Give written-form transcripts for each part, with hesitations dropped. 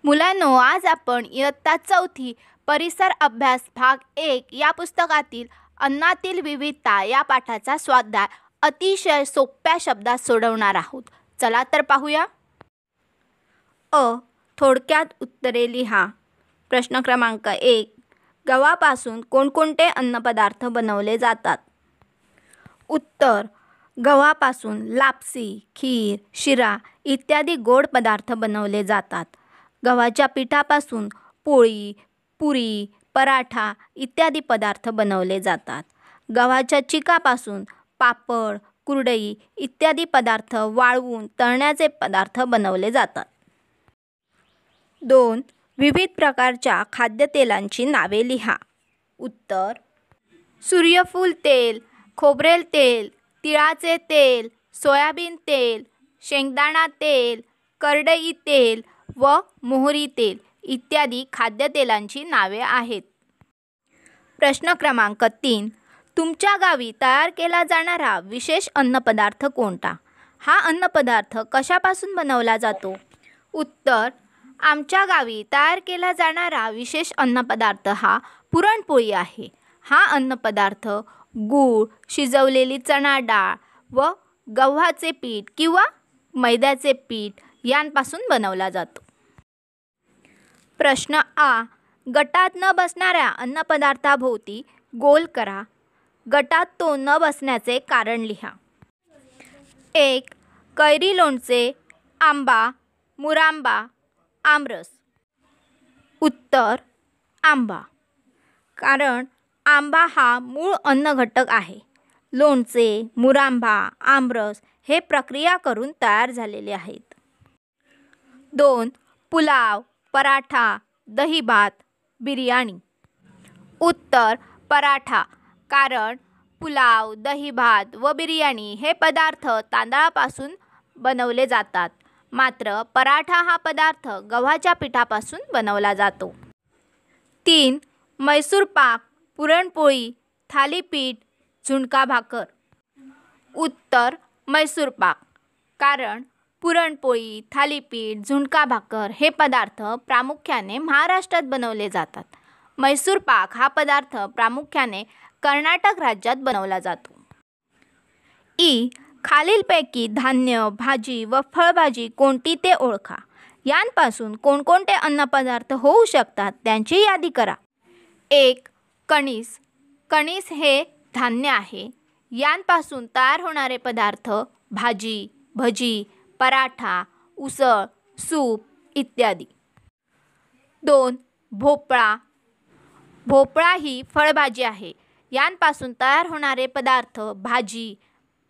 मुलांनो, आज आपण इयत्ता 4थी परिसर अभ्यास भाग 1 या पुस्तकातील अन्नातील विविधता या पाठाचा स्वाध्याय अतिशय सोप्या शब्दात सोडवणार आहोत. चला तर पाहूया. थोडक्यात उत्तरे लिहा. प्रश्न क्रमांक 1. गव्हापासून कोणकोणते अन्नपदार्थ बनवले जातात? उत्तर: गव्हापासून लापसी, खीर, शिरा इत्यादी गोड पदार्थ बनवले जातात. गव्हाच्या पिठापासून पोळी, पुरी, पराठा इत्यादी पदार्थ बनवले जातात. गव्हाच्या चिकापासून पापड, कुरडई इत्यादी पदार्थ वाळवून तळण्याचे पदार्थ बनवले जातात. 2. विविध प्रकारच्या खाद्यतेलांची नावे लिहा. उत्तर: सूर्यफूल तेल, खोबरेल तेल, तिळाचे तेल, सोयाबीन तेल, शेंगदाणा तेल, करडई तेल व मोहरी तेल इत्यादी खाद्यतेलांची नावे आहेत. प्रश्न क्रमांक 3. तुमच्या गावी तयार केला जाणारा विशेष अन्नपदार्थ कोणता? हा अन्नपदार्थ कशापासून बनवला जातो? उत्तर: आमच्या गावी तयार केला जाणारा विशेष अन्नपदार्थ हा पुरणपोळी आहे. हा अन्नपदार्थ गूळ, शिजवलेली चणा डाळ व गव्हाचे पीठ किंवा मैद्याचे पीठ यांपासून बनवला जातो. प्रश्न आ. गटात न बसणाऱ्या अन्नपदार्थाभोवती गोल करा. गटात तो न बसण्याचे कारण लिहा. 1. कैरी लोणचे, आंबा, मुरांबा, आमरस. उत्तर: आंबा. कारण आंबा हा मूळ अन्नघटक आहे. लोणचे, मुरांबा, आमरस हे प्रक्रिया करून तयार झालेले आहेत. 2. पुलाव, पराठा, दहीभात, बिर्याणी. उत्तर: पराठा. कारण पुलाव, दहीभात व बिर्याणी हे पदार्थ तांदळापासून बनवले जातात, मात्र पराठा हा पदार्थ गव्हाच्या पिठापासून बनवला जातो. 3. मैसूर पाक, पुरणपोळी, थालीपीठ, झुणका भाकर. उत्तर: मैसूर पाक. कारण पुरणपोळी, थालीपीठ, झुणका भाकर हे पदार्थ प्रामुख्याने महाराष्ट्रात बनवले जातात. मैसूर पाक हा पदार्थ प्रामुख्याने कर्नाटक राज्यात बनवला जातो. ई. खालीलपैकी धान्य, भाजी व फळभाजी कोणती ते ओळखा. यांपासून कोणकोणते अन्नपदार्थ होऊ शकतात त्यांची यादी करा. 1. कणीस. कणीस हे धान्य आहे. यांपासून तयार होणारे पदार्थ भाजी, भजी, पराठा, उसळ, सूप इत्यादी. 2. भोपळा. भोपळा ही फळभाजी आहे. यांपासून तयार होणारे पदार्थ भाजी,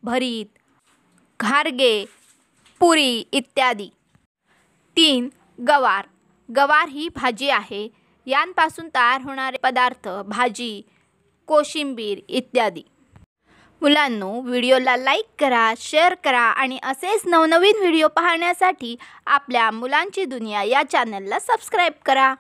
भरीत, घारगे, पुरी इत्यादी. 3. गवार. गवार ही भाजी आहे. यांपासून तयार होणारे पदार्थ भाजी, कोशिंबीर इत्यादी. मुलांनो, व्हिडिओला लाईक करा, शेअर करा आणि असेच नवनवीन व्हिडिओ पाहण्यासाठी आपल्या मुलांची दुनिया या चॅनलला सबस्क्राईब करा.